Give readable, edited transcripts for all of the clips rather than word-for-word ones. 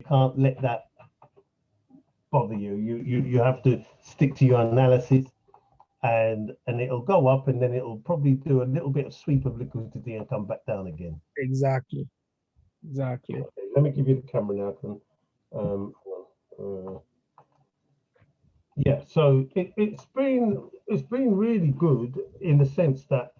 can't let that bother you. You have to stick to your analysis, and it'll go up, and then it'll probably do a little bit of sweep of liquidity and come back down again. Exactly. Exactly. Okay, let me give you the camera now. Hold on. Yeah, so it's been really good in the sense that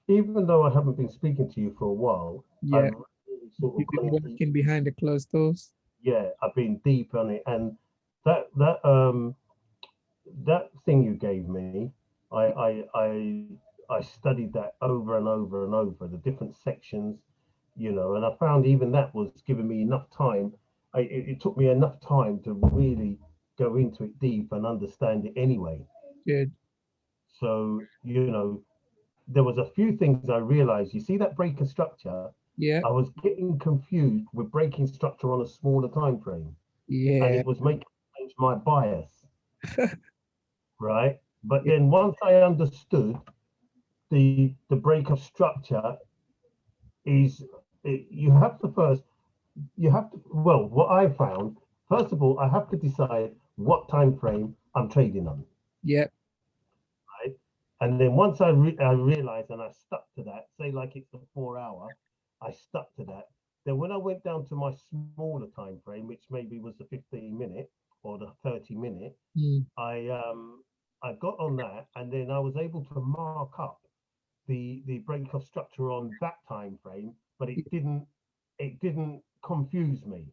even though I haven't been speaking to you for a while, I've Yeah. really sort of You've been gone deep. working behind the closed doors. Yeah, I've been deep on it, and that that um that thing you gave me, I I I I studied that over and over and over, the different sections, and I found even that was giving me enough time. It took me enough time to really go into it deep and understand it anyway. Good. So, there was a few things I realized. You see that breaker structure? Yeah. I was getting confused with breaking structure on a smaller time frame, and Yeah. it was making change my bias, right? But then once I understood the break of structure is you have to first well, what I found, first of all, I have to decide what time frame I'm trading on, Yeah. right? And then once I realized and I stuck to that, say like it's a 4 hour, I stuck to that. Then when I went down to my smaller time frame, which maybe was the 15-minute or the 30-minute, Mm. I got on that, and then I was able to mark up the break of structure on that time frame, but it didn't confuse me.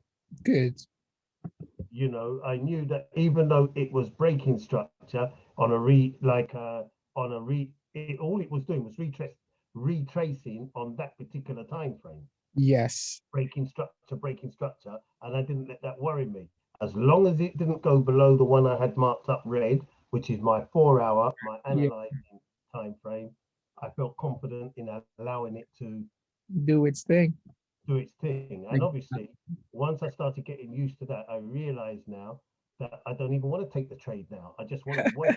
Good. I knew that even though it was breaking structure on a re like on a re it, all it was doing was retracing on that particular time frame, Yes. breaking structure, and I didn't let that worry me. As long as it didn't go below the one I had marked up red, which is my 4 hour, my Yeah. analyzing time frame, I felt confident in allowing it to Do its thing. do its thing. And obviously, Ex- once I started getting used to that, I realized now that I don't even want to take the trade now. I just want to wait.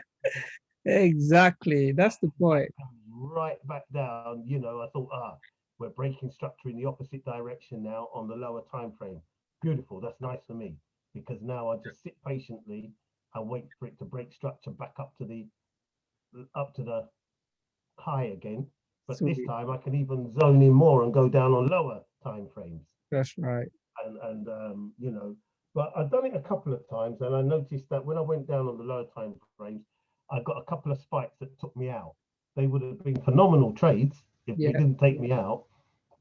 Exactly. That's the That point. comes right back down. I thought, we're breaking structure in the opposite direction now on the lower time frame. Beautiful. That's nice for me because now I just sit patiently and wait for it to break structure back up to the high again. But this Sweet. time I can even zone in more and go down on lower time frames. That's right. And but I've done it a couple of times, and I noticed that when I went down on the lower time frames, I got a couple of spikes that took me out. They would have been phenomenal trades if they Yeah. didn't take me out,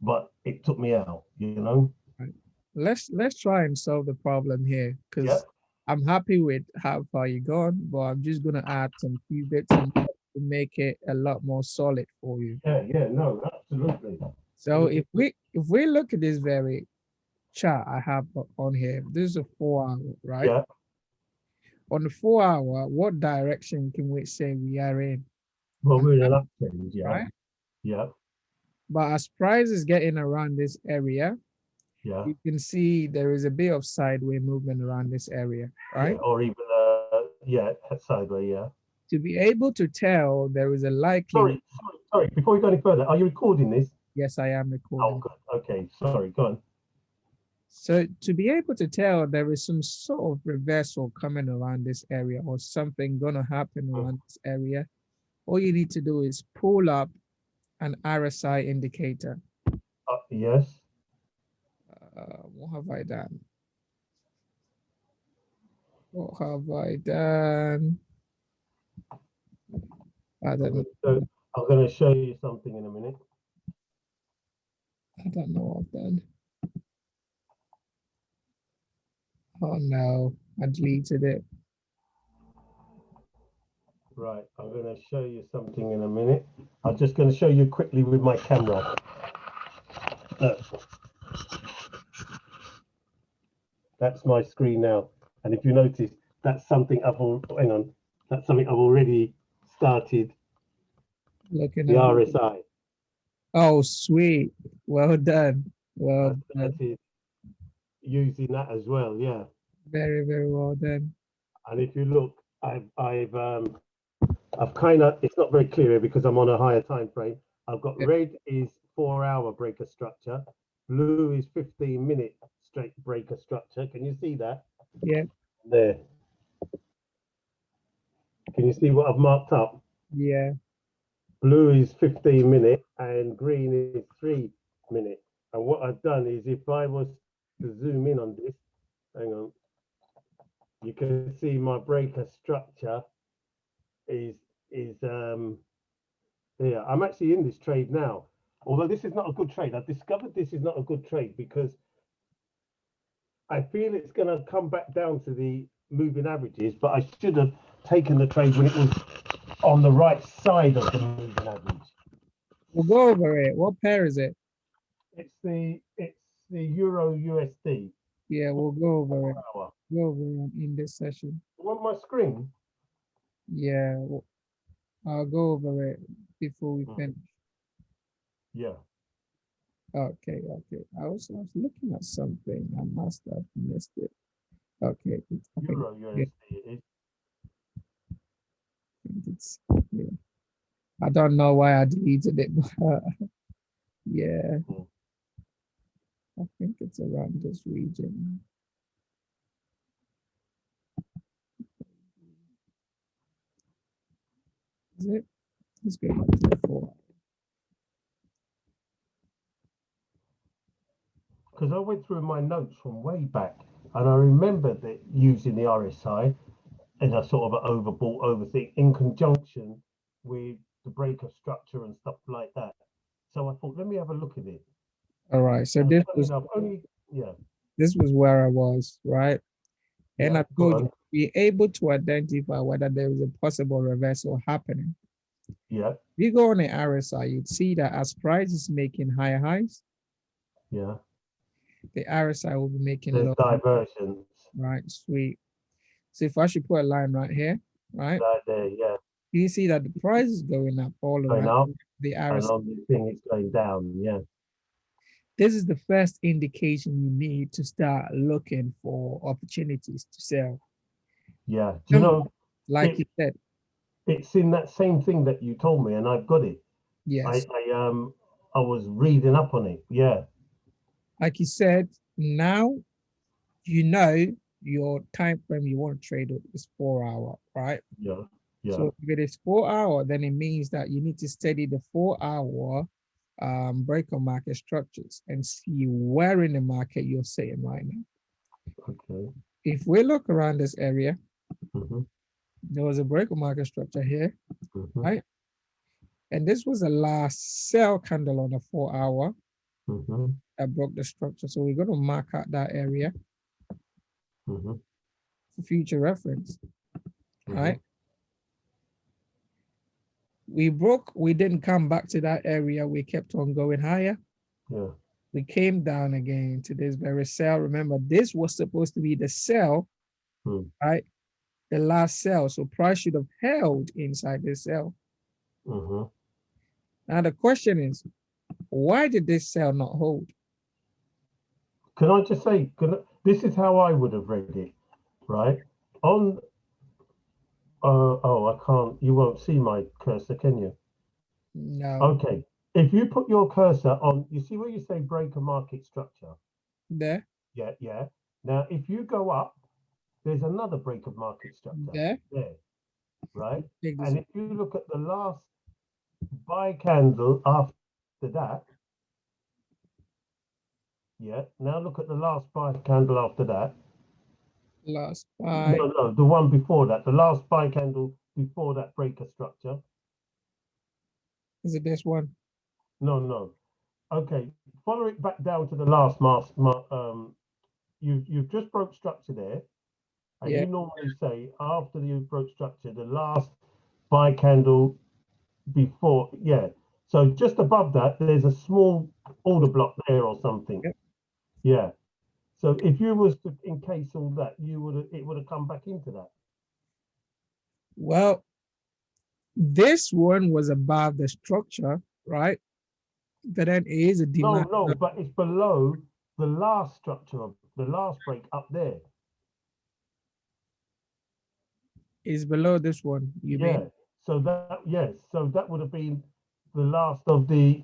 but it took me out. Right. Let's try and solve the problem here Yeah, because I'm happy with how far you gone, but I'm just gonna add some few bits and bobs to make it a lot more solid for you. yeah, no, absolutely. So Look if at we look at this very chart I have on here, this is a 4 hour, right? yeah. On the 4 hour, what direction can we say we are in, Well, we're in an uptrend. Yeah, right? yeah, But as price is getting around this area, yeah, you can see there is a bit of sideway movement around this area, yeah. right? Or even yeah, sideways. Yeah. To be able to tell, there is a likely, Sorry. Before we go any further, are you recording this? yes, I am Oh, recording. good. Okay. Sorry. Go on. So to be able to tell, there is some sort of reversal coming around this area or something gonna happen around this area. All you need to do is pull up an RSI indicator. Yes. What have I done? What have I done? I I'm don't, gonna show, I'm gonna show you something in a minute. I don't know what I've done. Oh no, I deleted it. Right. I'm gonna show you something in a minute. I'm just gonna show you quickly with my camera. Look, that's my screen now. And if you notice, that's something hang on. That's something I've already started Looking the at, RSI. oh sweet, well done, I well done, started using that as well. Yeah. very well done. And if you look, I've kind of, it's not very clear here because I'm on a higher time frame. I've got Yeah, red is 4 hour breaker structure, blue is 15-minute straight breaker structure. Can you see that? Yeah, There. Can you see what I've marked up? yeah. Blue is 15 minute and green is 3 minute. And what I've done is if I was to zoom in on this, hang on, you can see my breaker structure is yeah, I'm actually in this trade now. Although this is not a good trade. I've discovered this is not a good trade because I feel it's going to come back down to the moving averages, but I should have taken the trade when it was on the right side of the moving average. We'll go over it. What pair is it? It's the Euro USD Yeah, we'll go over it. hour. Go over it in this session. You want my screen? Yeah, I'll go over it before we finish. Yeah. Okay, okay. I was looking at something. I must have missed it. Okay, I think, Euro yeah, USD it is. I think it's yeah. I don't know why I deleted it, but yeah, Mm. I think it's around this region. Is it? Let's go back to the 4. Because I went through my notes from way back and I remembered that using the RSI as a sort of an overbought overthink in conjunction with the breaker structure and stuff like that. So I thought, let me have a look at it. All right. So And this funny was enough, only yeah, where I was, right? And yeah, I go told you on. be able to identify whether there is a possible reversal happening. Yeah, If you go on the RSI, you'd see that as price is making higher highs, yeah. the RSI will be making There's low, diversions right? Sweet. So if I should put a line right here, right? right there, yeah, You see that the price is going up all going around up, the and RSI. on the thing it's going down. Yeah, This is the first indication you need to start looking for opportunities to sell. yeah. Do you know Like it? you said, It's in that same thing that you told me, and I've got it. I, yes. I was reading up on it. Yeah, Like you said, now you know your time frame you want to trade with is 4 hour, right? yeah, yeah. So if it is 4 hour, then it means that you need to study the 4 hour break on market structures and see where in the market you're sitting right now. Okay. If we look around this area, Mm-hmm, there was a break on market structure here, mm-hmm, right? And this was the last sell candle on the 4 hour mm-hmm, that broke the structure. So we're going to mark out that area mm-hmm, for future reference, mm-hmm. right? We didn't come back to that area. We kept on going higher. Yeah. We came down again to this very sell. Remember, this was supposed to be the sell, Mm, right? The last sell. So price should have held inside this sell. mm-hmm. Now the question is, why did this sell not hold? Can I just say, this is how I would have read it, right? On, oh, I can't. You won't see my cursor, can you? No, Okay. If you put your cursor on, you see where you say break a market structure? there, Yeah, yeah. Now, if you go up, there's another break of market structure there. there, right? Take this. And if you look at the last buy candle after that, yeah. Now look at the last buy candle after that. Last No, buy. no, the one before that, the last buy candle before that breaker structure. Is it this one? No, no. Okay, follow it back down to the last mask. You've just broke structure there, and Yeah. you normally say after you broke structure, the last buy candle before, yeah. So just above that, there's a small order block there or something. Yep. Yeah. So if you was to encase all that, it would have come back into that. Well, this one was above the structure, right? But then it is a No, demand. no, but it's below the last structure of the last break up there. Is below this one. You mean? Yeah. So that yes, so that would have been the last of the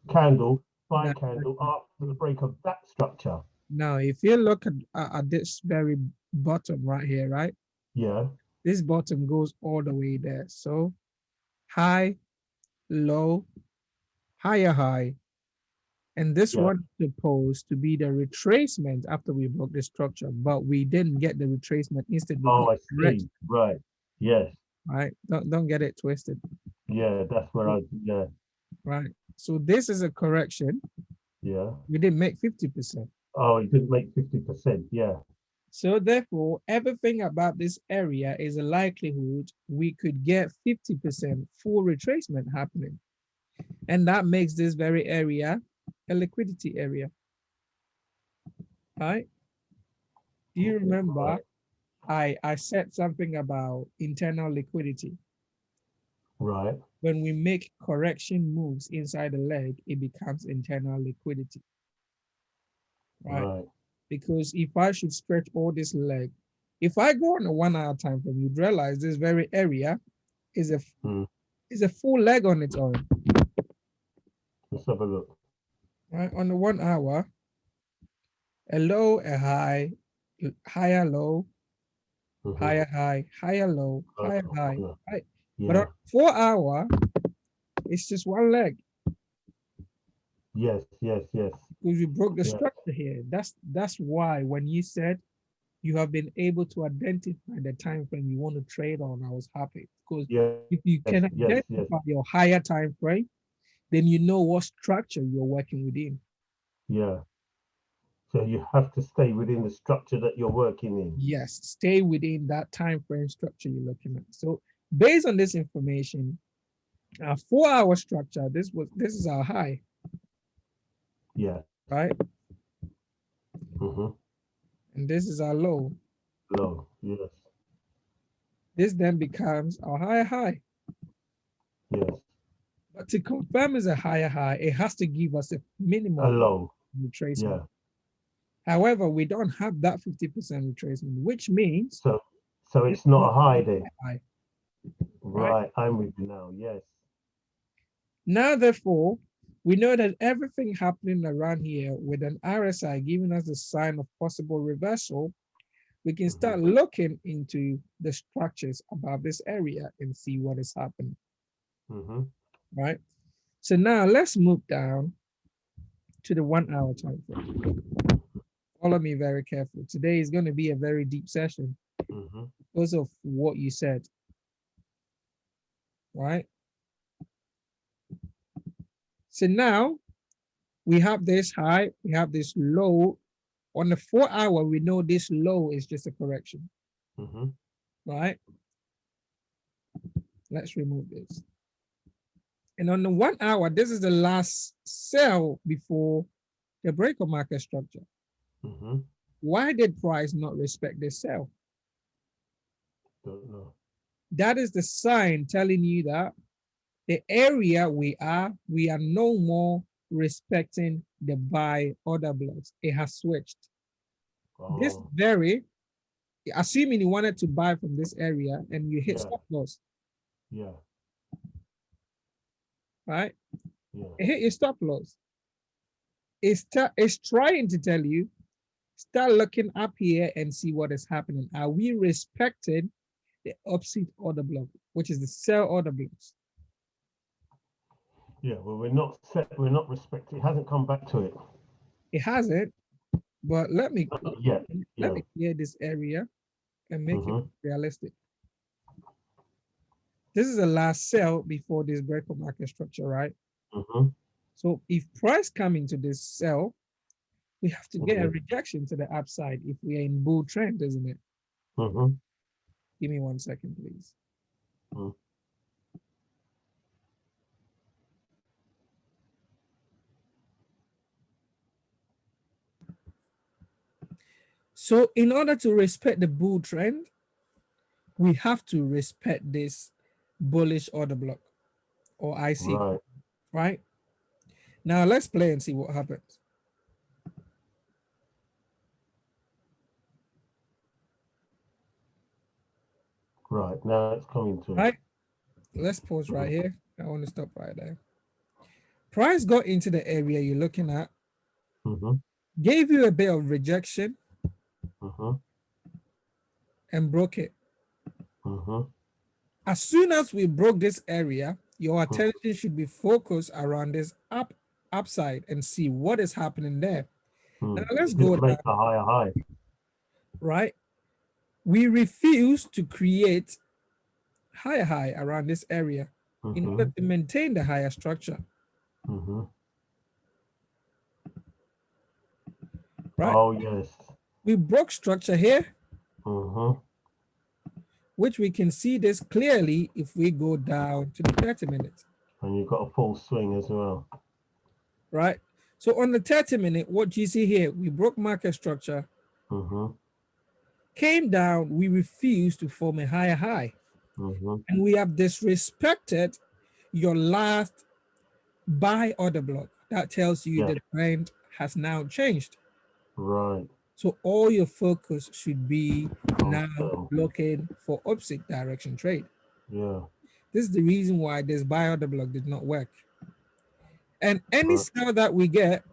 candle buy Now, candle after the break of that structure. now, if you look at this very bottom right here, right? Yeah, This bottom goes all the way there. So high, low, higher high. And this yeah. one is supposed to be the retracement after we broke the structure, but we didn't get the retracement. Instead, we Oh, got I correction, see. Right. Yes. right? Don't get it twisted. Yeah, that's where So, I, yeah, right. So this is a correction. yeah. We didn't make 50%. Oh, it didn't make 50%. Yeah. So therefore, everything about this area is a likelihood we could get 50% full retracement happening. And that makes this very area a liquidity area, right? Do you remember Right. I said something about internal liquidity? Right. When we make correction moves inside the leg, it becomes internal liquidity, right? Right. Because if I should stretch all this leg, if I go on a 1 hour time frame, you'd realize this very area is a Mm. is a full leg on its own, Let's have a look. right? On the 1 hour, a low, a high, higher low, Mm-hmm. higher high, higher low, higher high, Yeah. right? But on Yeah. 4 hour, it's just one leg Yes. Yes. Yes. because we broke the Yeah. structure here. That's why when you said you have been able to identify the time frame you want to trade on, I was happy because Yes. if you can Yes. Yes. identify your higher time frame, then you know what structure you're working within. Yeah. So you have to stay within the structure that you're working in. Yes, stay within that time frame structure you're looking at. So based on this information, our 4 hour structure, this is our high, Yeah. right? Mm-hmm. And this is our low. Low. Yes. This then becomes our higher high. Yes. But to confirm is a higher high, it has to give us a A minimum low. retracement. Yeah. However, we don't have that 50% retracement, which means So it's it's not not a high then. high, right? Right. I'm with you now. Yes. Now, therefore, we know that everything happening around here with an RSI giving us the sign of possible reversal, we can start Mm-hmm. looking into the structures about this area and see what is happening, Mm-hmm. right? So now let's move down to the 1 hour time frame. Follow me very carefully. Today is going to be a very deep session Mm-hmm. because of what you said, right? So now we have this high, we have this low. On the 4 hour, we know this low is just a correction, Mm-hmm. right? Let's remove this. And on the 1 hour, this is the last sell before the breaker market structure. Mm-hmm. Why did price not respect this sell? Don't know. That is the sign telling you that the area we are no more respecting the buy order blocks. It has switched. This Oh. very, assuming you wanted to buy from this area and you hit Yeah. stop loss, Yeah. right? Yeah. It hit your stop loss. It's trying to tell you, start looking up here and see what is happening. Are we respecting the opposite order block, which is the sell order blocks? Yeah. Well, we're not set. We're not respecting. It hasn't come back to it. It hasn't, but Yeah. let Yeah. me clear this area and make it Mm-hmm. realistic. This is the last sell before this breakout market structure, right? Mm-hmm. So if price come into this sell, we have to get a Okay. rejection to the upside if we are in bull trend, isn't it? Mm-hmm. Give me 1 second, please. Mm. So in order to respect the bull trend, we have to respect this bullish order block or IC, Right. right? Now let's play and see what happens. Right. Now it's coming to. Right? Let's pause right Mhm. here. I want to stop right there. Price got into the area you're looking at, Mm-hmm. gave you a bit of rejection, Mm-hmm. and broke it. Mm-hmm. As soon as we broke this area, your attention should be focused around this upside and see what is happening there. Now Mm. let's Did go it make down, a higher high? right? We refuse to create higher high around this area in order Mm-hmm. to maintain the higher structure, Mm-hmm. right? Oh yes. We broke structure here, Mm-hmm. which we can see this clearly if we go down to the 30 minutes, And you've got a full swing as well. right? So on the 30 minute, what do you see here? We broke market structure, Mm-hmm. came down, we refused to form a higher high. Mm-hmm. And we have disrespected your last buy order block. That tells you Yeah. the trend has now changed. Right. So all your focus should be On now sell. looking for opposite direction trade. Yeah. This is the reason why this buy order block did not work. And any Right. sell that we get,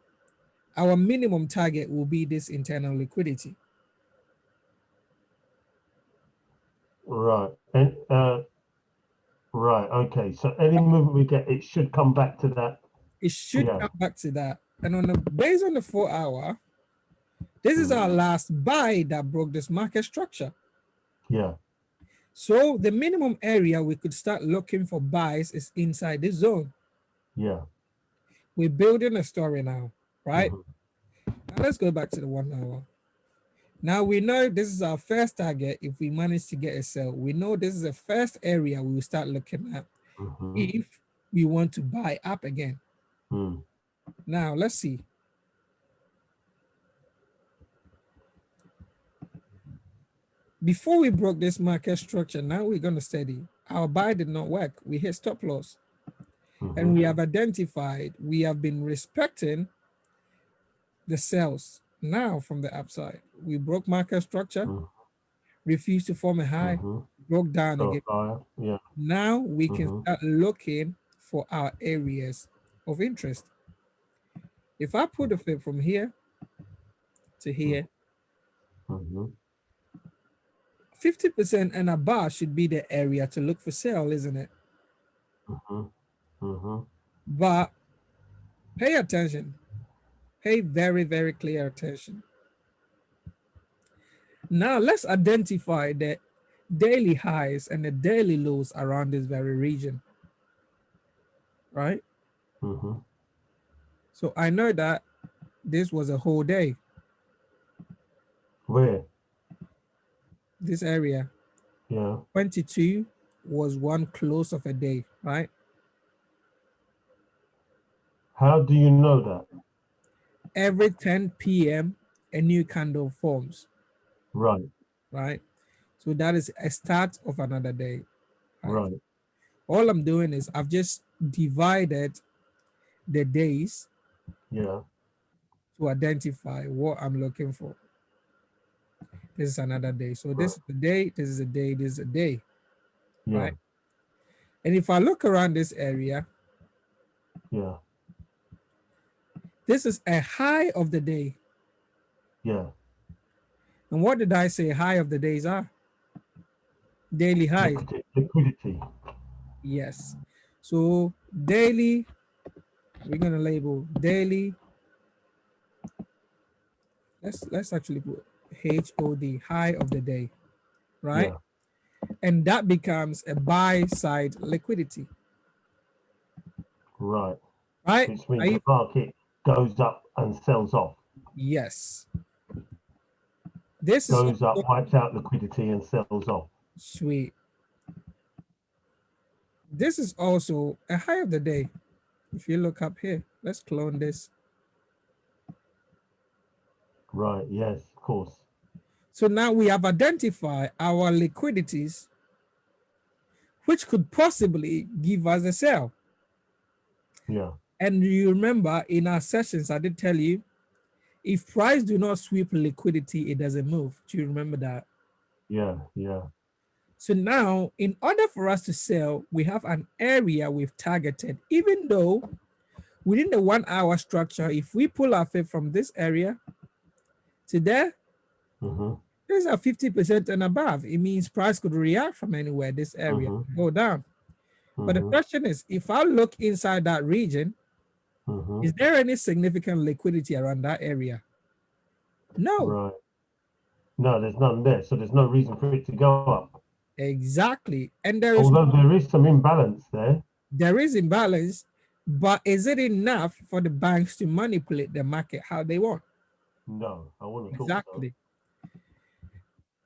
our minimum target will be this internal liquidity. Right. And right. Okay. So any movement we get, it should come back to that. It should Yeah. come back to that. And on the based on the 4 hour, this is our Mm. last buy that broke this market structure. Yeah. So the minimum area we could start looking for buys is inside this zone. Yeah. We're building a story now, right? Mm-hmm. Now let's go back to the 1 hour. Now we know this is our first target. If we manage to get a sell, we know this is the first area we will start looking at Mm-hmm. if we want to buy up again. Mm. Now let's see. Before we broke this market structure, now we're going to study. Our buy did not work. We hit stop loss. And Mm-hmm. we have identified, we have been respecting the sells. Now from the upside, we broke market structure, Mm. refused to form a high, Mm-hmm. broke down Go again. higher. Yeah. Now we can Mm-hmm. start looking for our areas of interest. If I put a flip from here to here, Mm-hmm. 50% and above should be the area to look for sale, isn't it? Mm-hmm. Mm-hmm. But pay attention, pay very, very clear attention. Now let's identify the daily highs and the daily lows around this very region, right? Mm-hmm. So I know that this was a whole day, Where? this area. Yeah. 22 was one close of a day, right? How do you know that? Every 10 p.m., a new candle forms, Right. right? So that is a start of another day, right? Right. All I'm doing is I've just divided the days Yeah. to identify what I'm looking for. This is another day. So Right. this is a day, this is a day, this is a day, Yeah. right? And if I look around this area, Yeah. this is a high of the day. Yeah. And what did I say high of the days are? Daily highs. Liquidity. Yes. So daily, we're gonna label daily. Let's actually put HOD, high of the day, right? Yeah. And that becomes a buy side liquidity, Right. right? Which means the market goes up and sells off. Yes. This is Goes up, also wipes out liquidity and sells off. sweet. This is also a high of the day. If you look up here, let's clone this. Right. Yes, of course. So now we have identified our liquidities, which could possibly give us a sell. Yeah. And you remember in our sessions, I did tell you, if price do not sweep liquidity, it doesn't move. Do you remember that? Yeah. Yeah. So now, in order for us to sell, we have an area we've targeted, even though Within the 1 hour structure, if we pull our fib from this area to there, Mm-hmm. there's a 50% and above. It means price could react from anywhere, this area, Mm-hmm. go down. But the Mm-hmm. question is, if I look inside that region, Mm-hmm. is there any significant liquidity around that area? No, Right. No, there's none there, so there's no reason for it to go up. exactly. And there is Although there is some imbalance there. imbalance, but is it enough for the banks to manipulate the market how they want? No, I wouldn't have thought so. Exactly.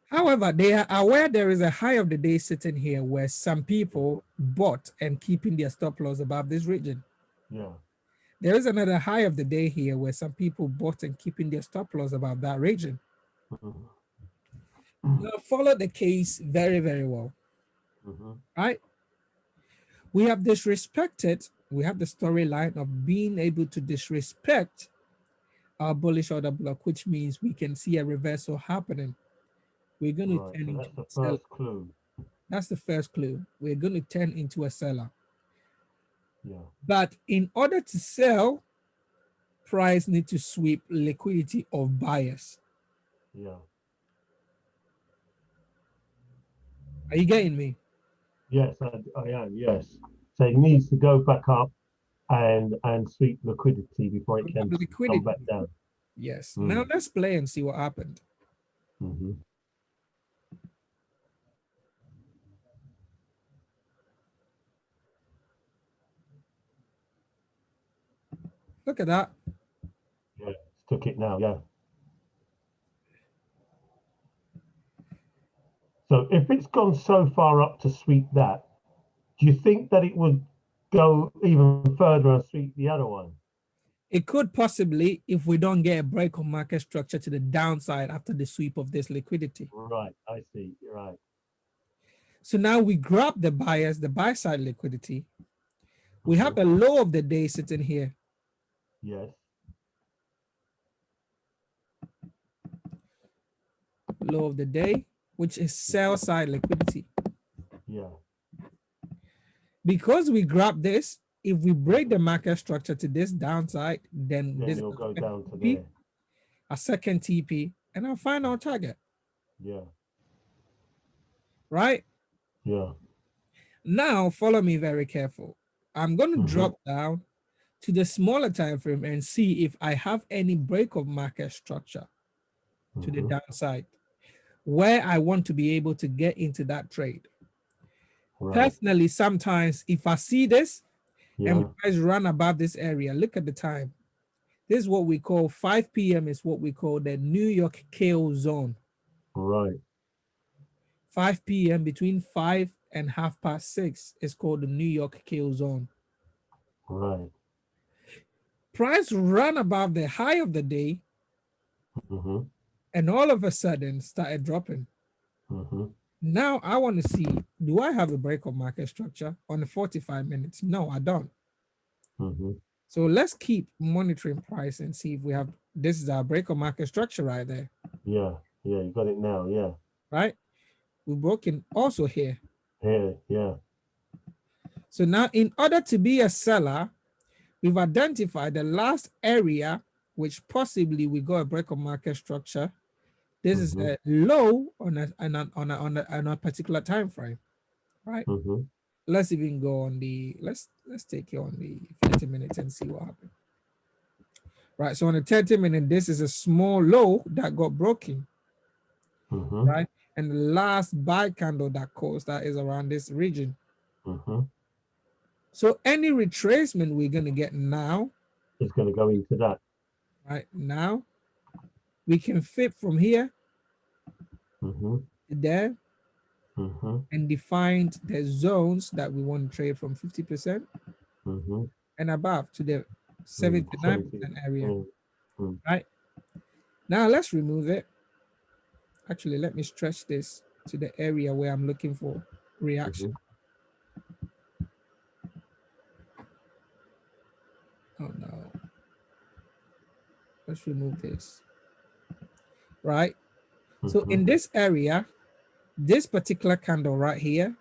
However, they are aware there is a high of the day sitting here where some people bought and keeping their stop loss above this region. Yeah. There is another high of the day here where some people bought and keeping their stop loss above that region. Mm-hmm. Now follow the case very, very well, Mm-hmm. right? We have disrespected, we have the storyline of being able to disrespect our bullish order block, which means we can see a reversal happening. We're going to Right. turn So into that's the a seller. first clue. That's the first clue. We're going to turn into a seller. Yeah. But in order to sell, price need to sweep liquidity of buyers. Yeah. Are you getting me? Yes, I am. Yes. So it needs to go back up and sweep liquidity before it can come Liquidity. back down. Yes. Now Mm. let's play and see what happened. Mm-hmm. Look at that. Yeah. Took it now. Yeah. So if it's gone so far up to sweep that, do you think that it would go even further and sweep the other one? It could possibly, if we don't get a break on market structure to the downside after the sweep of this liquidity. Right. I see. Right. So now we grab the buyers, the buy side liquidity. We have Mm-hmm. a low of the day sitting here. Yes. Low of the day, which is sell side liquidity. Yeah. Because we grab this, if we break the market structure to this downside, then Then this is you'll go a down to TP, there. a second TP, and our final target, Yeah. right? Yeah. Now, follow me very careful. I'm going to Mm-hmm. drop down to the smaller time frame and see if I have any break of market structure to the Mm-hmm. downside where I want to be able to get into that trade. Right. Personally, sometimes if I see this and Yeah. price run above this area, look at the time. This is what we call 5 p.m. is what we call the New York KO zone. Right. 5 p.m. between 5 and 6:30 is called the New York KO zone. Right. Price run above the high of the day Mm-hmm. and all of a sudden started dropping. Mm-hmm. Now I want to see, do I have a break of market structure on the 45 minutes? No, I don't. Mm-hmm. So let's keep monitoring price and see if we have, this is our break of market structure right there, Yeah. Yeah. You got it now. Yeah. right? We're broken also here. Here. Yeah. So now in order to be a seller, we've identified the last area which possibly we got a break of market structure. This is Mm-hmm. a low on a particular time frame, right? Mm-hmm. Let's even go on the, let's take it on the 30 minutes and see what happens. Right, so on the 30 minute, this is a small low that got broken, Mm-hmm. right? And the last buy candle that caused that is around this region. Mm-hmm. So any retracement we're gonna get now, It's going to go into that. right now, we can fit from here Mm-hmm. to there Mm-hmm. and define the zones that we want to trade from 50% Mm-hmm. and above to the 70. 79% area, Mm-hmm. right? Now let's remove it. Actually, let me stretch this to the area where I'm looking for reaction. Oh no. Let's remove this. Right? So Mm-hmm. in this area, this particular candle right here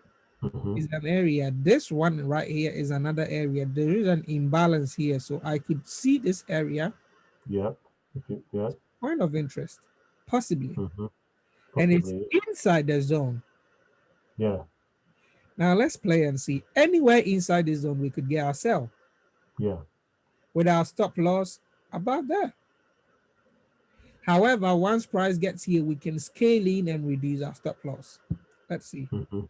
Mm-hmm. is an area. This one right here is another area. There is an imbalance here. So I could see this area, Yeah. Yeah. point of interest, possibly. Mm-hmm. And it's Possibly. inside the zone. Yeah. Now let's play and see. Anywhere inside the zone, we could get our sell Yeah. with our stop loss about there. However, once price gets here, we can scale in and reduce our stop loss. Let's see. Mm-hmm.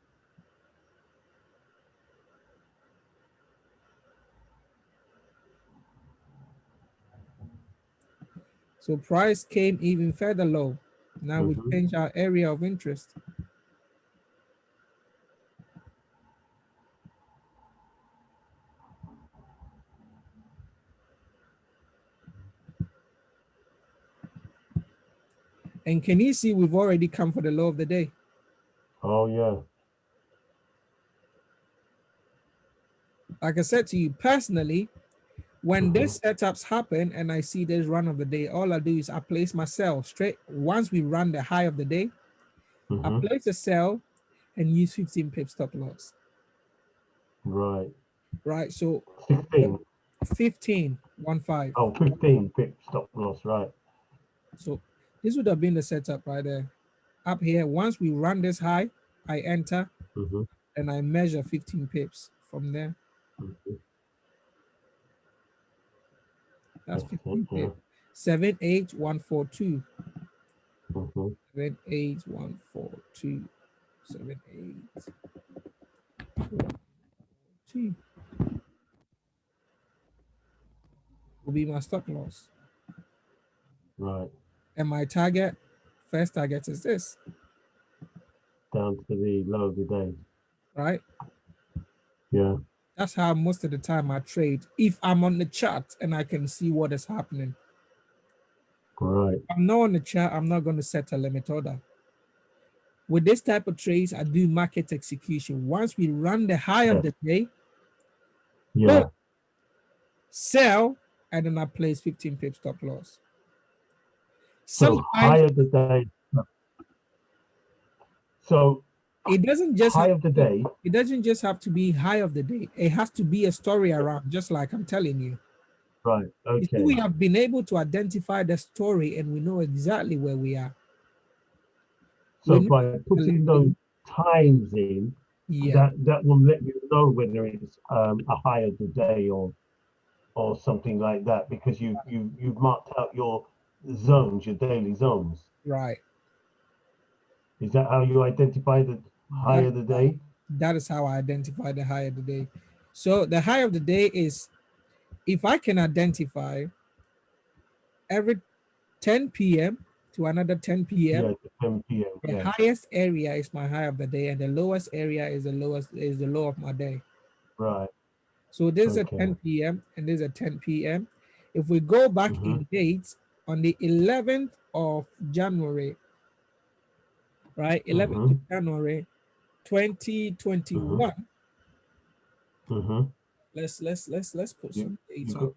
So price came even further low. Now we Mm-hmm. change our area of interest. And can you see we've already come for the low of the day? Oh yeah. Like I said to you personally, when Mm-hmm. these setups happen and I see this run of the day, all I do is I place my sell straight. Once we run the high of the day, I Mm-hmm. place a sell and use 15 pip stop loss. Right. Right. So 16. 15, 1 5. Oh, 15 pip stop loss. Right. So this would have been the setup right there. Up here, once we run this high, I enter Mm-hmm. and I measure 15 pips from there. Mm-hmm. That's That's it. 15 Yeah. pips. 78142. Mm-hmm. 78142. 78142 will be my stop loss. Right. And my target, first target is this, Down to the low of the day. right? Yeah. That's how most of the time I trade. If I'm on the chart and I can see what is happening. Right. If I'm not on the chart, I'm not going to set a limit order. With this type of trades, I do market execution. Once we run the high of Yes. the day, boom, Yeah. sell, and then I place 15 pip stop loss. So Sometimes high of the day. So it doesn't just high have of the to be, day. it doesn't just have to be high of the day. It has to be a story around, just like I'm telling you. Right. You see, we Okay. have been able to identify the story and we know exactly where we are. We So know by putting those times in, yeah, that will let you know whether it's a high of the day or something like that because you've marked out your zones, your daily zones. right. Is that how you identify the high That of the day? that is how I identify the high of the day. So the high of the day is if I can identify every 10 p.m. to another 10 p.m. Yeah, to 10 p.m. The Yeah. highest area is my high of the day, and the lowest area is the low of my day. Right. So this is a Okay. 10 p.m. and this is a 10 p.m. If we go back Mm-hmm. in dates on the 11th of January, right? 11th Mm-hmm. of January Mm-hmm. 2021. Mm-hmm. Let's put some You dates on. got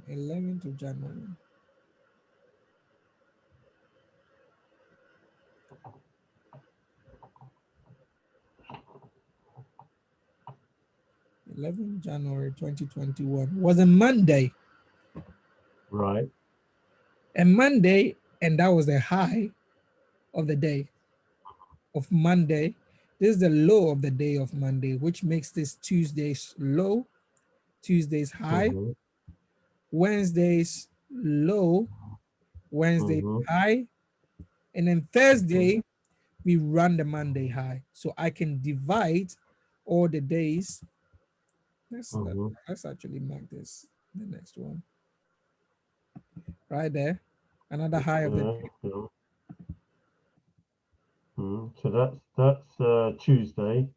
11th of January. January 2021 was a Monday. right. A Monday, and that was the high of the day of Monday. This is the low of the day of Monday, which makes this Tuesday's low, Tuesday's high, Mm-hmm. Wednesday's low, Wednesday Mm-hmm. high, and then Mm-hmm. Thursday we run the Monday high. So I can divide all the days. Mm-hmm. Let's actually mark this the next one right there. Another high of the Yeah. day, Yeah. So that's Tuesday.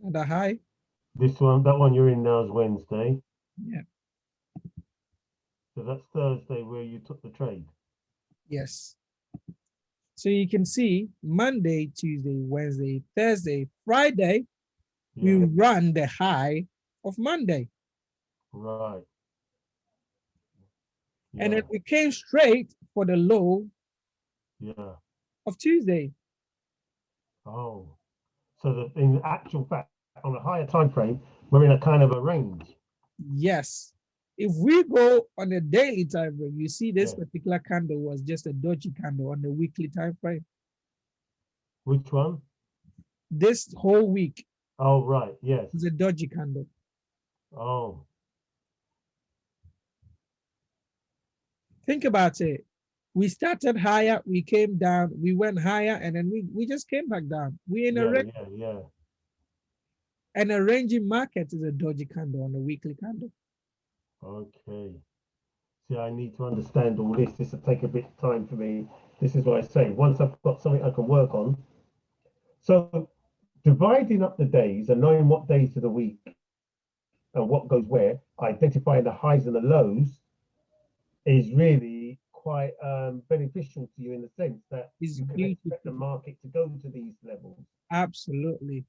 another high. That one you're in now is Wednesday. Yeah. So that's Thursday where you took the trade. Yes. So you can see Monday, Tuesday, Wednesday, Thursday, Friday, we Yeah. run the high of Monday. Right. And then Yeah. we came straight for the low Yeah. of Tuesday. Oh. So that in actual fact, on a higher time frame, we're in a kind of a range. Yes. If we go on a daily time frame, you see this Yeah. particular candle was just a dodgy candle on the weekly time frame. Which one? This whole week Oh, right. Yes. is a dodgy candle. Oh. Think about it. We started higher, we came down, we went higher, and then we just came back down. We're in a Yeah. range, Yeah. Yeah. and a ranging market is a dodgy candle on a weekly candle. Okay. See, I need to understand all this. This will take a bit of time for me. This is what I say. Once I've got something I can work on. So dividing up the days and knowing what days of the week and what goes where, identifying the highs and the lows is really quite beneficial to you in the sense that It's you can expect the beautiful. market to go to these levels. Absolutely.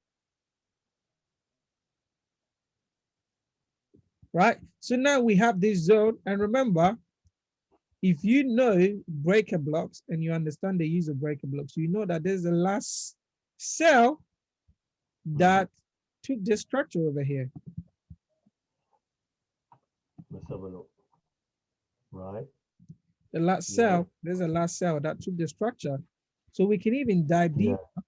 Right? So now we have this zone. And remember, if you know breaker blocks and you understand the use of breaker blocks, you know that there's a last cell Mhm. that took this structure over here. Let's have a look. Right. The last Yeah. cell, there's a last cell that took the structure. So we can even dive Yeah. deep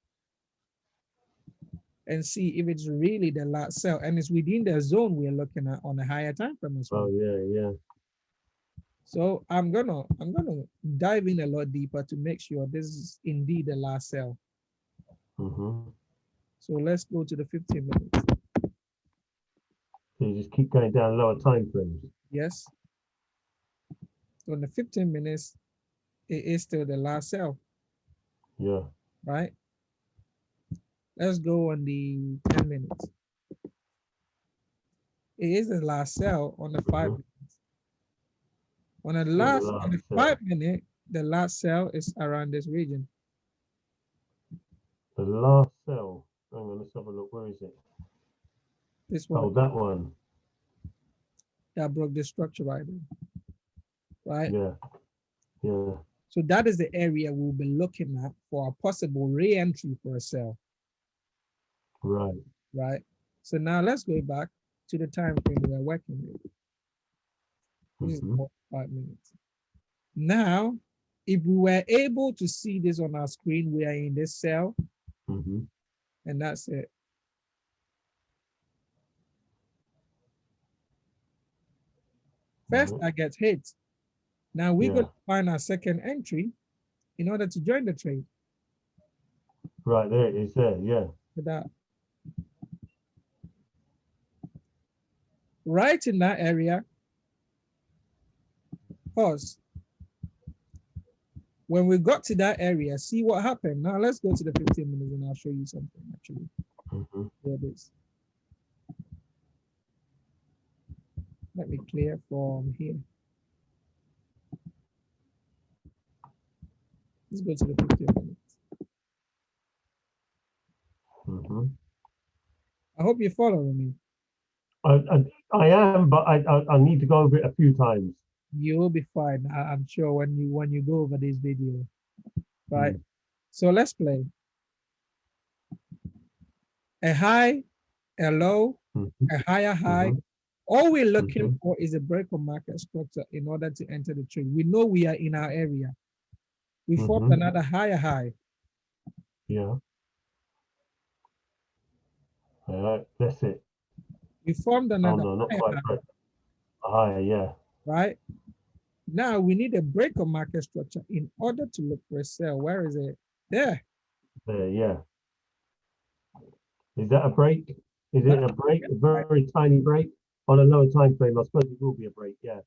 and see if it's really the last cell. And it's within the zone we're looking at on a higher time frame as Oh, well. yeah. Yeah. So I'm gonna dive in a lot deeper to make sure this is indeed the last cell. Mm-hmm. So let's go to the 15 minutes. So you just keep going down lower time frames. Yes. So in the 15 minutes, it is still the last cell, Yeah. right? Let's go on the 10 minutes. It is the last cell on the 5 Mm-hmm. minutes. On the So the last, on last the 5 minute, the last cell is around this region. the last cell. Hang on, let's have a look. Where is it? This one Oh, that one. that broke the structure right there, right? Yeah. Yeah. So that is the area we'll be looking at for a possible re-entry for a cell, Right. right? So now let's go back to the time frame we're working with, which is Mm-hmm. about 5 minutes. Now, if we were able to see this on our screen, we are in this cell, Mm-hmm. and that's it. First, Right. I get hit. Now we're going Yeah. to find our second entry in order to join the trade. Right. There it is. There. Yeah. So that right in that area, pause. When we got to that area, see what happened. Now let's go to the 15 minutes and I'll show you something actually. Mm-hmm. Here it is. Let me clear from here. Let's go to the 15 minutes. Mm-hmm. I hope you're following me. I am, but I need to go over it a few times. You will be fine. I'm sure when you go over this video, right? Mm. So let's play a high, a low, Mm-hmm. a higher high. Mm-hmm. All we're looking Mm-hmm. for is a break of market structure in order to enter the trade. We know we are in our area. We formed Mm-hmm. another higher high. Yeah. All right. That's it. We formed Oh another no, not higher quite high, right. Higher. Yeah. right? Now we need a break of market structure in order to look for a sell. Where is it? There. There. Yeah. Is that a break? Is it That, a break? A very tiny break on a lower time frame? I suppose it will be a break. Yeah.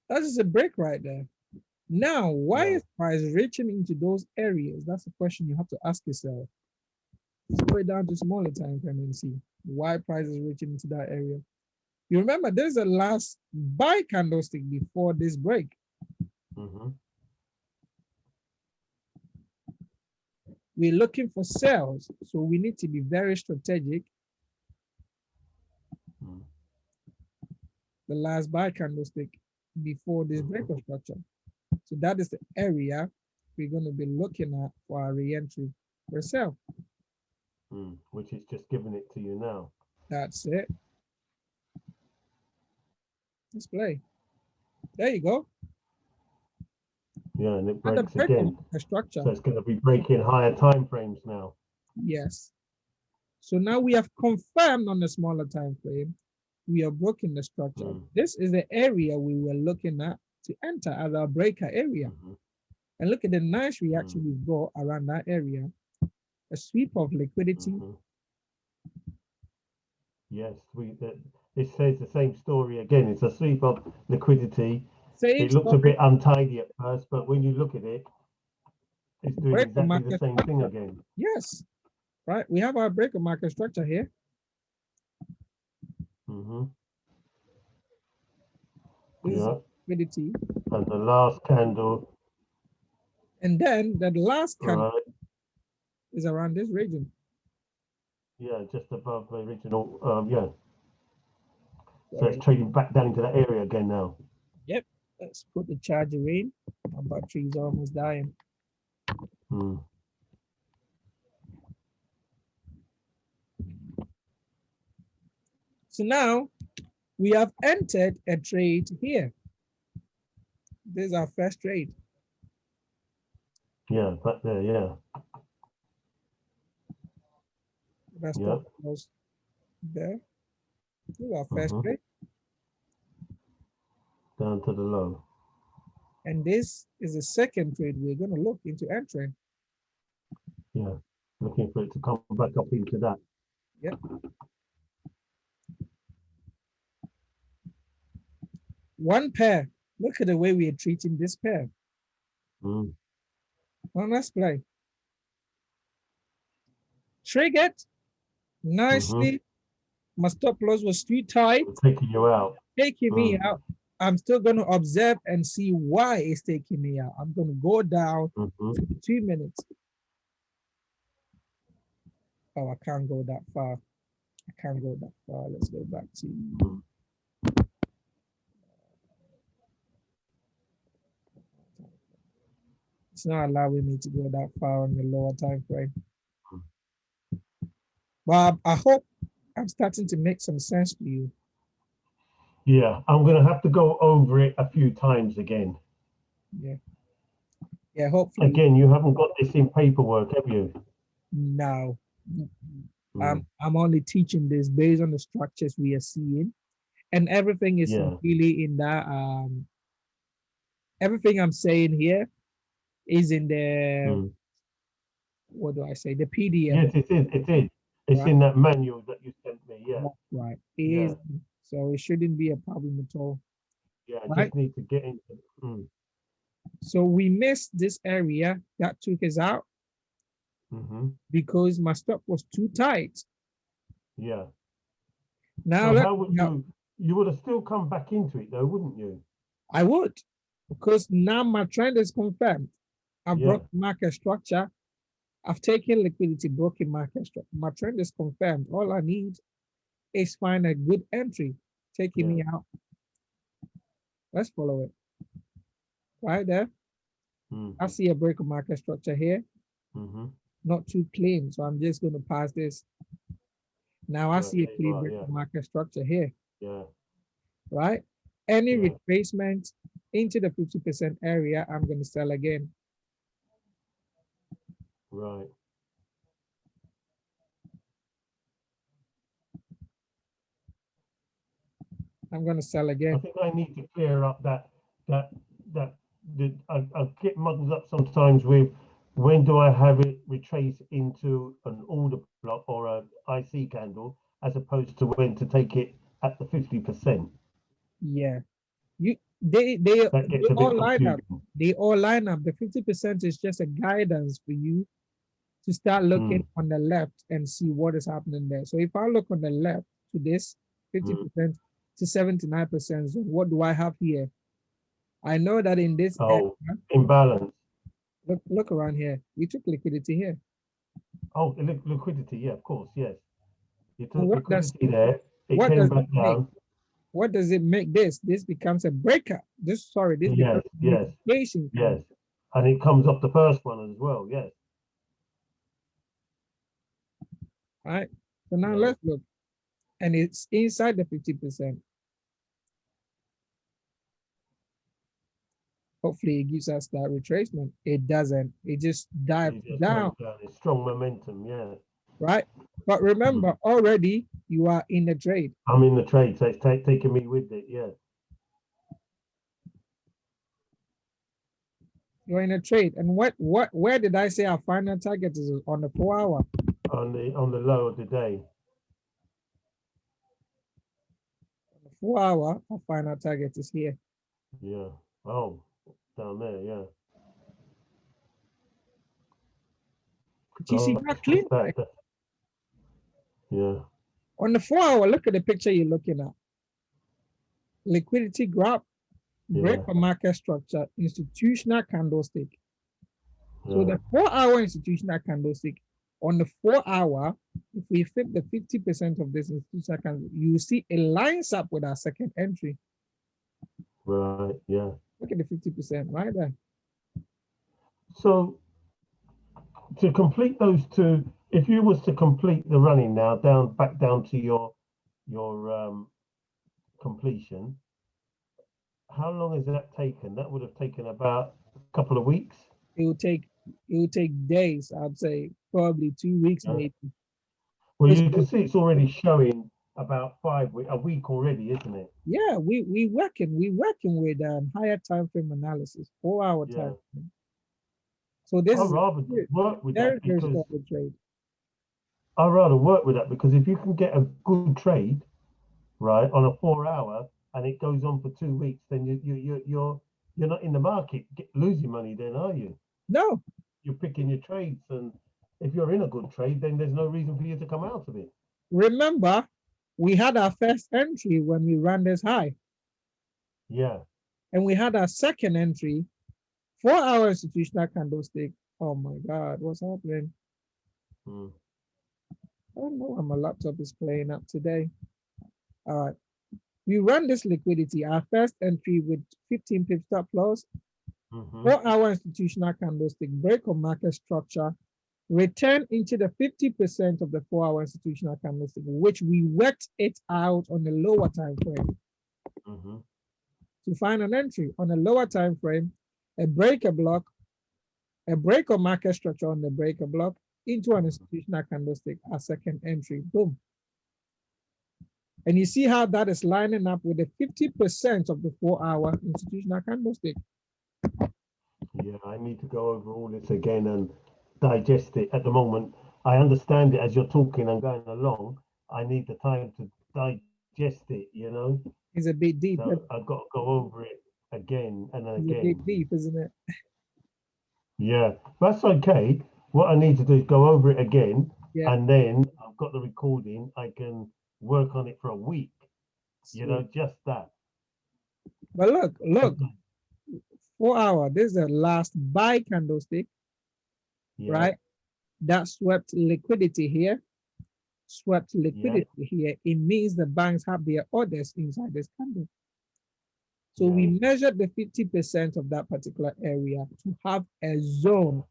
that is a break right there. Now, why Yeah. is price reaching into those areas? That's a question you have to ask yourself. Let's go down to smaller time frame and see why price is reaching into that area. You remember there's a last buy candlestick before this break. Mm-hmm. We're looking for sales, so we need to be very strategic. Mm-hmm. The last buy candlestick before this break Mm-hmm. of structure. So that is the area we're going to be looking at for our re-entry for sell. Which is just giving it to you now. That's it. Display. There you go. Yeah, and it And the breaks again. structure. So it's going to be breaking higher time frames now. Yes. So now we have confirmed on the smaller time frame, we are broken the structure. This is the area we were looking at to enter as our breaker area. And look at the nice reaction we've got around that area. A sweep of liquidity. Yes, it says the same story again. It's a sweep of liquidity. Same it looks story. a bit untidy at first, but when you look at it, it's doing exactly the same thing again. Yes, right. We have our breaker market structure here. This is liquidity. And the last candle. And then the last candle is around this region. Yeah, just above the original. Yeah. So it's trading back down into that area again now. Yep. Let's put the charger in. My battery is almost dying. So now we have entered a trade here. This is our first trade. Yeah, back there, yeah. That's stop loss there. This is our first trade. Down to the low. And this is the second trade we're going to look into entering. Yeah, looking for it to come back up into that. Yep. One pair. Look at the way we are treating this pair. Well, let's play. Triggered nicely. My stop loss was too tight. Taking you out. Taking me out. I'm still going to observe and see why it's taking me out. I'm going to go down for 2 minutes. Oh, I can't go that far. I can't go that far. Let's go back to it's not allowing me to go that far on the lower time frame. But I hope I'm starting to make some sense to you. Yeah, I'm going to have to go over it a few times again. Yeah. Yeah, hopefully. Again, you haven't got this in paperwork, have you? No. I'm only teaching this based on the structures we are seeing. And everything is really in that everything I'm saying here is in the what do I say? The PDF. Yes, it is. It is. It's in that manual that you sent me. Yeah. That's right. It is. So it shouldn't be a problem at all. Yeah, I just need to get into. So we missed this area that took us out because my stop was too tight. Yeah. Now, so how would you would have still come back into it though, wouldn't you? I would, because now my trend is confirmed. I broke market structure. I've taken liquidity, broken market structure. My trend is confirmed. All I need is find a good entry, taking me out. Let's follow it. Right there. I see a break of market structure here. Not too clean, so I'm just going to pass this. Now I see a clean break of market structure here. Yeah. Right? Any retracement into the 50% area, I'm going to sell again. Right. I'm going to sell again. I think I need to clear up I get muddled up sometimes with when do I have it retrace into an order block or a IC candle as opposed to when to take it at the 50%. Yeah. They all line up. They all line up. The 50% is just a guidance for you to start looking on the left and see what is happening there. So if I look on the left to this 50% to 79%, so what do I have here? I know that in this area, imbalance. Look around here. We took liquidity here. Oh, liquidity, yeah, of course, yes. You took liquidity there. It came back down. What does it make this? This becomes a breaker. This becomes a yes. And it comes off the first one as well. Yes. Right. So now Yeah. let's look. And it's inside the 50%. Hopefully it gives us that retracement. It doesn't. It just dives It just down, goes down. It's strong momentum. Yeah. right? But remember, already you are in the trade. I'm in the trade, so it's taking me with it. Yeah. You're in a trade. And where did I say our final target is on the 4 hour? On the low of the day. On the 4 hour, our final target is here. Yeah. Oh, down there. Yeah. Do you see Oh, that clean? yeah. On the 4 hour, look at the picture you're looking at. Liquidity grab, break Yeah. of market structure, institutional candlestick. So Yeah. the 4 hour institutional candlestick, on the 4 hour, if we flip the 50% of this institutional candle, you see it lines up with our second entry. Right. Yeah. Look at the 50% right there. So to complete those two, if you was to complete the running now back down to your completion, how long has that taken? That would have taken about a couple of weeks. It will take days, I'd say, probably 2 weeks Yeah. maybe. Well, Because you can see it's already showing about a week already, isn't it? yeah, we working with higher time frame analysis, 4 hour Yeah. time frame. So this I'd is rather work with very, that very because solid trade. if you can get a good trade, right, on a 4 hour and it goes on for 2 weeks, then you're not in the market losing money then, are you? No, You're picking your trades, and if you're in a good trade, then there's no reason for you to come out of it. remember, we had our first entry when we ran this high, Yeah. and we had our second entry, 4 hour institutional candlestick. Oh my God, what's happening? Mm. I don't know why my laptop is playing up today. All right. We run this liquidity, our first entry with 15 pip stop loss, Mm-hmm. 4 hour institutional candlestick, break of market structure, return into the 50% of the 4 hour institutional candlestick, which we worked it out on the lower time frame. Mm-hmm. To find an entry on a lower time frame, a breaker block, a break of market structure on the breaker block into an institutional candlestick, a second entry, boom. And you see how that is lining up with the 50% of the 4 hour institutional candlestick. Yeah, I need to go over all this again and digest it. At the moment, I understand it as you're talking and going along. I need the time to digest it. It's a bit deep. So I've got to go over it again and It's a again. bit deep, isn't it? Yeah, that's okay. What I need to do is go over it again, Yeah. and then I've got the recording. I can work on it for a week. Sweet. Just that. But look, 4 hour. This is the last buy candlestick, Yeah, right? That swept liquidity here, swept yeah, liquidity here. It means the banks have their orders inside this candle. So yeah, we measured the 50% of that particular area to have a zone,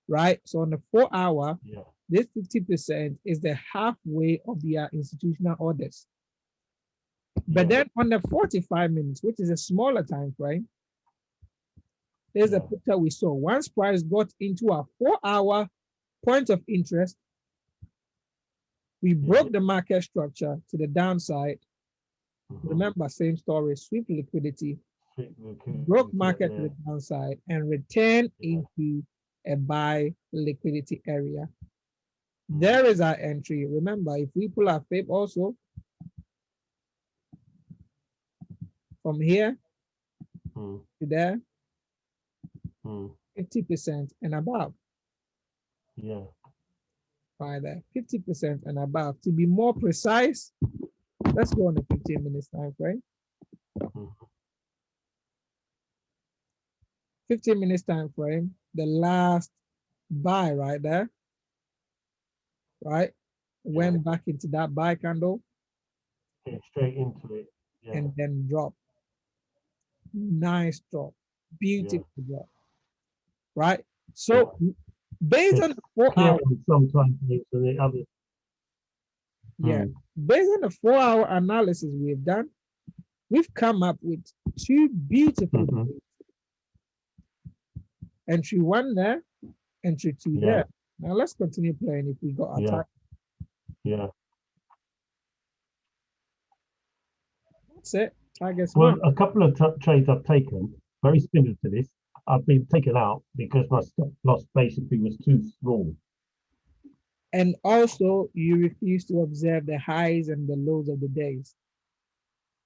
right? So on the 4 hour, yeah. this 50% is the halfway of their institutional orders. But Yeah. then on the 45 minutes, which is a smaller time frame, there's a Yeah. picture we saw. Once price got into a 4 hour point of interest, we broke the market structure to the downside. Mm-hmm. Remember, same story, sweep liquidity, Liquidity, broke market to yeah. the downside, and return Yeah. into a buy liquidity area. Mm. There is our entry. Remember, if we pull our fib also from here Mm. to there, Mm. 50% and above. Yeah. Right there, 50% and above. To be more precise, let's go on the 15 minutes time frame. Mm. 15 minutes time frame, the last buy right there, right? Yeah. Went back into that buy candle Get straight into it. Yeah. and then drop. Nice drop, Yeah. beautiful drop. right? Yeah. So based on It's the 4 hour, clear on some time frames and the other. yeah, based on the 4 hour analysis we've done, we've come up with two beautiful Mm-hmm. days. Entry one there, entry two Yeah. there. Now let's continue playing if we got our Yeah. time. Yeah. That's it. Target Well, smash. a couple of trades I've taken, very similar to this, I've been taken out because my stop loss basically was too small. And also, you refuse to observe the highs and the lows of the days.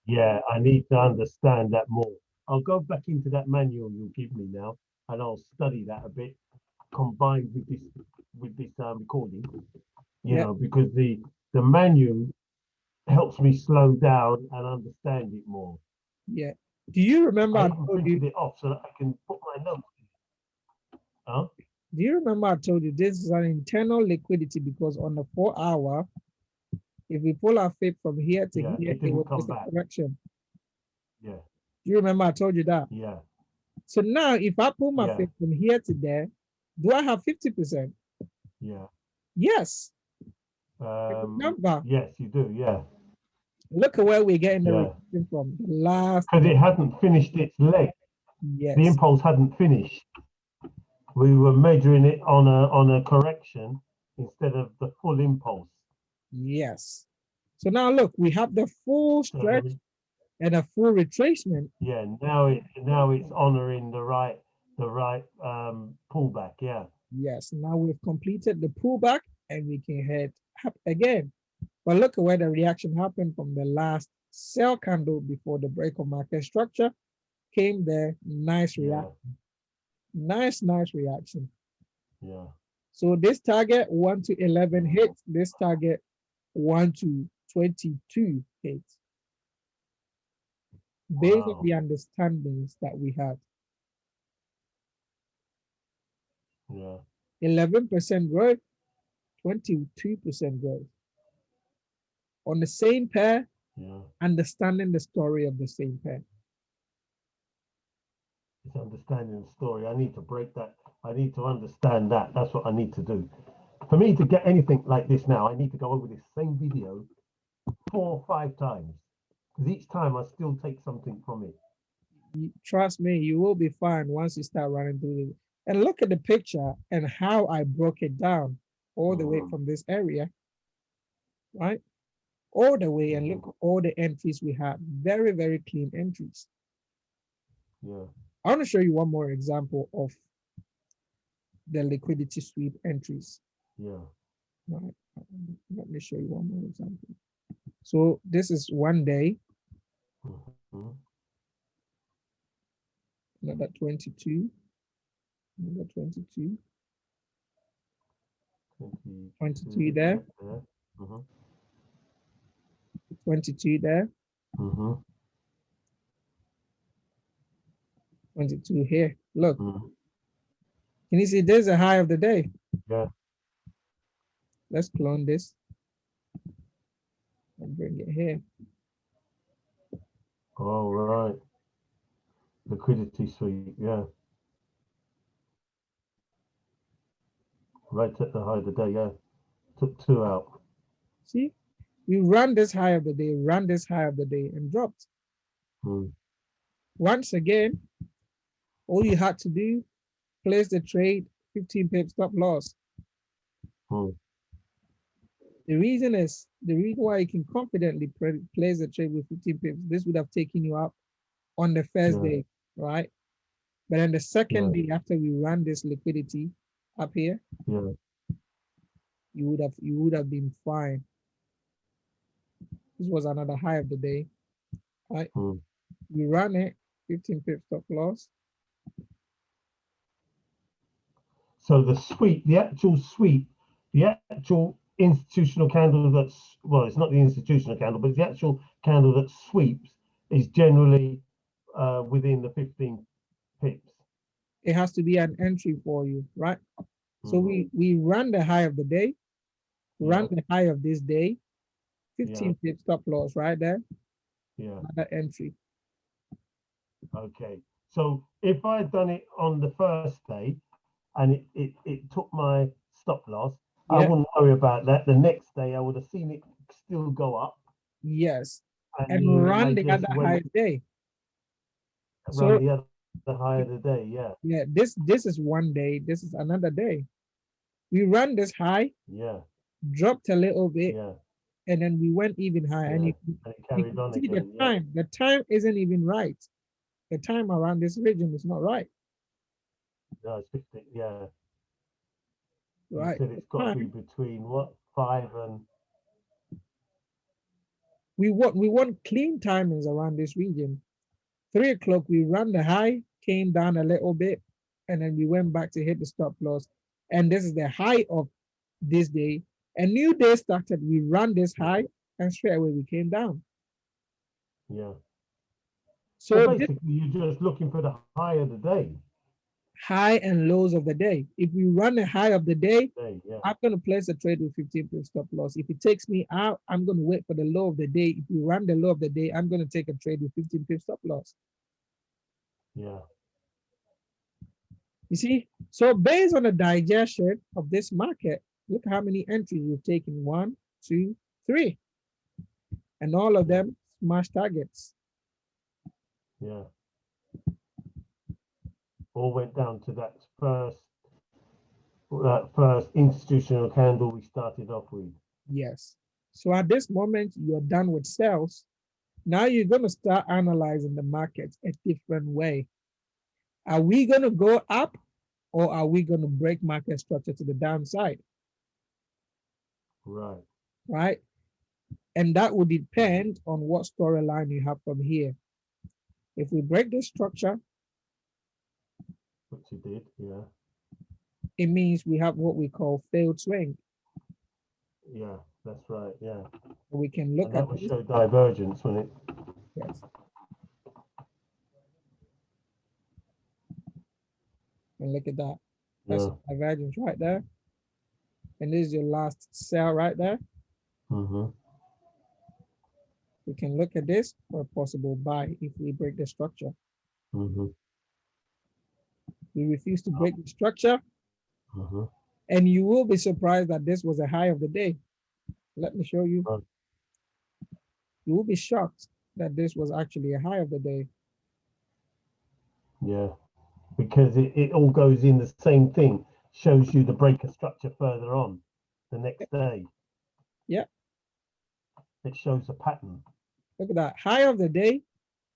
Yeah, I need to understand that more. I'll go back into that manual you'll give me now, and I'll study that a bit, combined with this recording. You Yeah, know, because the manual helps me slow down and understand it more. yeah. Do you remember I I even told you? printed it off so that I can put my notes. Huh? Do you remember I told you this is an internal liquidity because on the 4 hour, if we pull our fib from here to Yeah, here, it it didn't was come just a back. correction. Yeah, Do you remember I told you that? yeah, So now, if I pull my yeah, fib from here to there, do I have 50%? yeah. Yes. Remember, Yes, you do. Yeah, look at where we're getting the yeah. reaction from. The last Because day. it hadn't finished its leg. The Yes. impulse hadn't finished. We were measuring it on a correction instead of the full impulse. Yes. So now look, we have the full stretch So and a full retracement. yeah, now it's honoring the right pullback. Yeah, Yes. Now we've completed the pullback and we can head up again. But look at where the reaction happened from the last sell candle before the break of market structure came there. Nice yeah, reaction. Nice reaction. yeah. So this target 1 to 11 hits. This target 1 to 22 hits. Based on Wow. the understandings that we had. Yeah, 11% growth, 22% growth. On the same pair, yeah. understanding the story of the same pair. It's understanding the story. I need to break that. I need to understand that. That's what I need to do. For me to get anything like this now, I need to go over this same video 4 or 5 times. Because each time I still take something from it. Trust me, you will be fine once you start running through it. And look at the picture and how I broke it down all the way Mm, from this area, right? All the way, and mhm. look at all the entries we had. Very clean entries. Yeah, I want to show you one more example of the liquidity sweep entries. yeah. Right. Let me show you one more example. So this is one day, Mhm. another 22, another 22, 22 22 there, there. Hmm. 22 there, Hmm. 22 here. Look, Hmm. can you see there's a high of the day? Yeah. Let's clone this and bring it here. All right. Liquidity sweep. Yeah. Right at the high of the day. Yeah. Took two out. See, we run this high of the day, run this high of the day and dropped. Mm. Once again, all you had to do, place the trade, 15 pip stop loss. Mm. The reason why you can confidently place the trade with 15 pips, this would have taken you up on the first Yeah. day, right? But then the Yeah. second day after we ran this liquidity up here, Yeah. you would have been fine. This was another high of the day, right? Mm. We ran it, 15 pip stop loss. So the sweep, the actual sweep, the actual institutional candle that's, well, it's not the institutional candle, but the actual candle that sweeps is generally within the 15 pips. It has to be an entry for you, right? So Hmm. we ran the high of the day, Yeah, ran the high of this day, yeah, 15 pip stop loss right there, yeah. another entry. Okay. So if I'd done it on the first day, and it took my stop loss, I Yeah, wouldn't worry about that. The next day, I would have seen it still go up, yes. and And then I run the just other high went day. run So the other high of the day. Yeah, yeah, this is one day, this is another day. We run this high, yeah, dropped a little bit, yeah, and then we went even higher. And yeah, and it you carried can on see again. Yeah, the time isn't even right. The time around this region is not right, no, it's 50. Yeah, you right? said The it's got to be time between what 5 and we want clean timings around this region. 3 o'clock, we ran the high, came down a little bit, and then we went back to hit the stop loss. And this is the high of this day. A new day started, we ran this high, and straight away we came down. yeah. So So this basically, you're just looking for the high of the day. high and lows of the day. If we run the high of the day, Day, yeah, I'm going to place a trade with 15 pip stop loss. If it takes me out, I'm going to wait for the low of the day. If we run the low of the day, I'm going to take a trade with 15 pip stop loss. yeah, You see, so based on the digestion of this market, look how many entries we've taken. 1, 2, 3, and all of yeah, them smash targets. yeah. All went down to that first institutional candle we started off with. Yes. So at this moment, you're done with sales. Now you're going to start analyzing the market a different way. Are we going to go up, or are we going to break market structure to the downside? Right. Right? And that will depend on what storyline you have from here. If we break this structure, Which you did. Yeah. it means we have what we call failed swing. Yeah. That's right. Yeah. We can look And at that would this. show divergence when it. Yes. And look at that. That's Yeah. divergence right there. And this is your last sell right there. Mm-hmm. We can look at this for a possible buy if we break the structure. Mm-hmm. We refuse to break the structure, Mm-hmm. and you will be surprised that this was a high of the day. Let me show you. Right. You will be shocked that this was actually a high of the day. Yeah. Because it all goes in the same thing. Shows you the breaker structure further on the next day. Yeah, It shows a pattern. look at that. High of the day,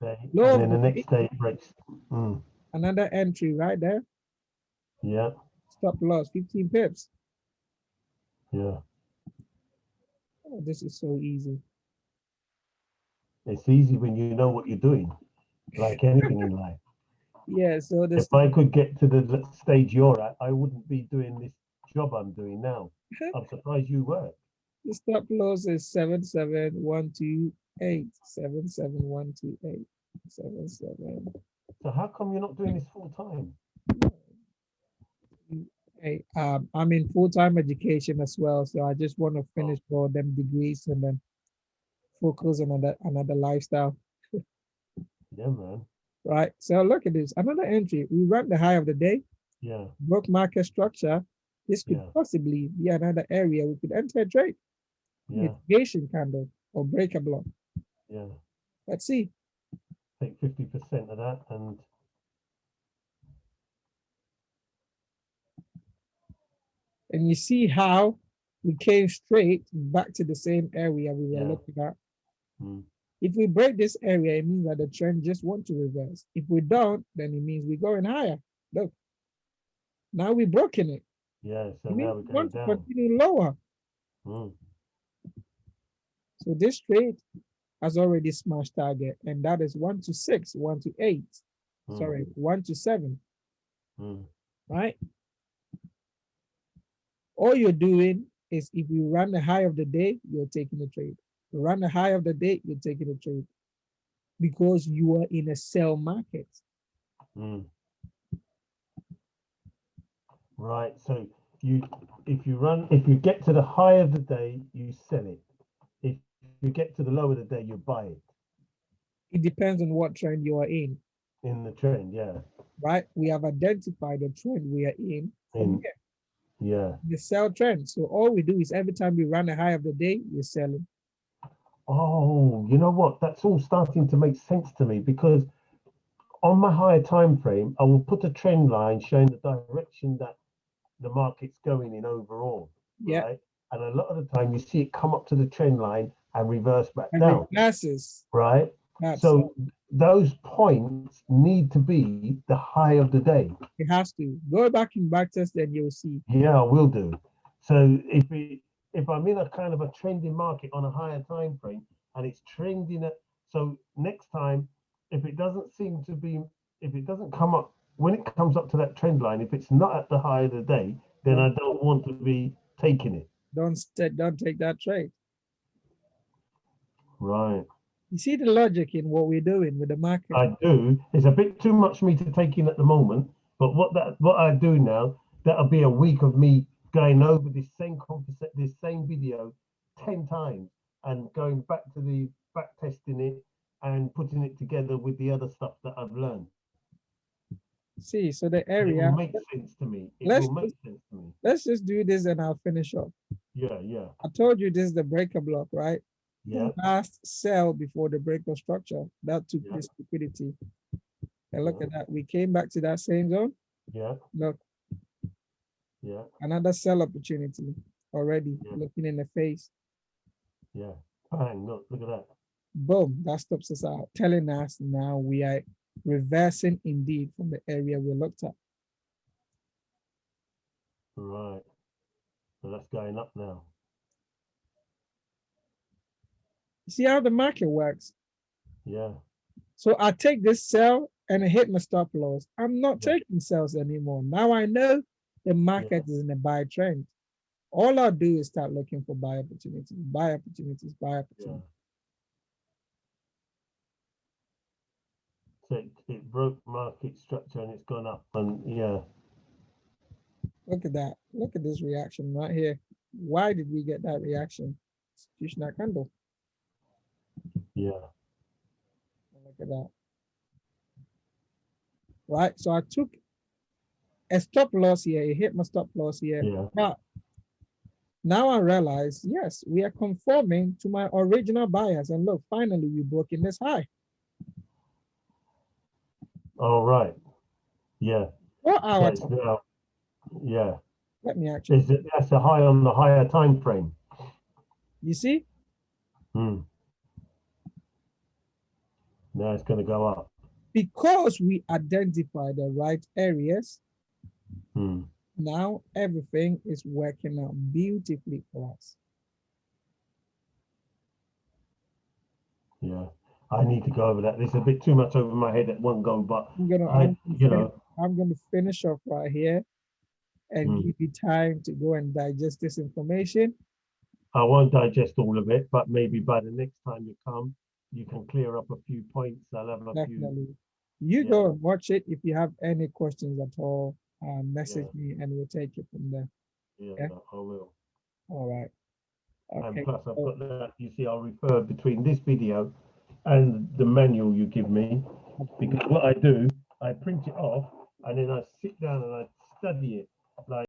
Day, low and of then the the day, next day it breaks. Mm. another entry right there. Yeah. Stop loss, 15 pips. Yeah. Oh, this is so easy. It's easy when you know what you're doing, like anything in life. Yeah, so If I could get to the stage you're at, I wouldn't be doing this job I'm doing now. I'm surprised you were. the stop loss is 77128, 77128, 77. So how come you're not doing this full time? Hey, I'm in full-time education as well, so I just want to Oh, finish all them degrees and then focus on another lifestyle, yeah, man. right? So look at this, another entry. We ran the high of the day, Yeah, broke market structure. This could yeah, possibly be another area we could enter a trade, yeah, mitigation candle or break a block. yeah. Let's see. Take 50% of that, and And you see how we came straight back to the same area we were yeah, looking at. mm, If we break this area, it means that the trend just want to reverse. If we don't, then it means we're going higher. Look, now we've broken it. yeah. So It now means we're we going want to down. continue lower. Mm, So this trade has already smashed target, and that is 1 to 6, 1 to 8. mm, Sorry, 1 to 7, mm, right? All you're doing is if you run the high of the day, you're taking a trade. You run the high of the day, you're taking a trade because you are in a sell market. mm. Right. So you, if you get to the high of the day, you sell it. If you get to the low of the day, you buy it. It depends on what trend you are in. In the trend, yeah. right? We have identified the trend we are in from In here, yeah. the sell trend. So all we do is every time we run a high of the day, we're selling. Oh, you know what? That's all starting to make sense to me because on my higher time frame, I will put a trend line showing the direction that the market's going in overall, Yeah, right? And a lot of the time you see it come up to the trend line and reverse back and down, reverses. right? That's So those points need to be the high of the day. it has to go back in backtest, then you'll see. Yeah, I will do. So if I'm in a kind of a trending market on a higher time frame and it's trending at, so next time if it doesn't seem to be, if it doesn't come up when it comes up to that trend line, if it's not at the high of the day, then I Don't don't want to be taking it. don't take that trade. Right. You see the logic in what we're doing with the market. I do. It's a bit too much for me to take in at the moment, but what I do now, that'll be a week of me going over this same this same video 10 times and going back to the back testing it and putting it together with the other stuff that I've learned. See, so the And it will area. make sense to me. It Let's will make sense to me. let's just do this and I'll finish up. Yeah, yeah, I told you this is the breaker block, right? yeah, Last sell before the breaker structure that took yeah, this liquidity. And look yeah, at that. We came back to that same zone. yeah, Look, yeah, another sell opportunity already yeah, looking in the face. yeah. Bang, look at that. Boom, that stops us out, telling us now we are reversing indeed from the area we looked at. Right. So that's going up now. See how the market works? Yeah, So I take this sell and I hit my stop loss. I'm not yeah, taking sells anymore. Now I know the market yeah, is in a buy trend. All I'll do is start looking for buy opportunities, buy opportunities, buy yeah. opportunities. So it broke market structure and it's gone up. And yeah, Look at that. Look at this reaction right here. Why did we get that reaction? Institutional candle. yeah, Look at that. Right. So I took a stop loss here. It hit my stop loss here. yeah. But now I realize, yes, we are conforming to my original bias. And look, finally, we broke in this high. All right. Yeah. What So hour it's time? now, yeah. Let me actually, Is it that's a high on the higher time frame? you see, Hmm. Now it's going to go up. because we identify the right areas, Hmm. now everything is working out beautifully for us. Yeah. I need to go over that. There's a bit too much over my head at one go, but I'm gonna, I, I'm gonna you finish, know, I'm gonna finish off right here and hmm. give you time to go and digest this information. I won't digest all of it, but maybe by the next time you come, you can clear up a few points. I'll have a few. Definitely. You Yeah. go and watch it. If you have any questions at all, message Yeah. me and we'll take it from there. Yeah. Yeah. I will. All right. And Okay. plus, I've So, got that. You see, I'll refer between this video and the manual you give me because what I do, I print it off and then I sit down and I study it. Like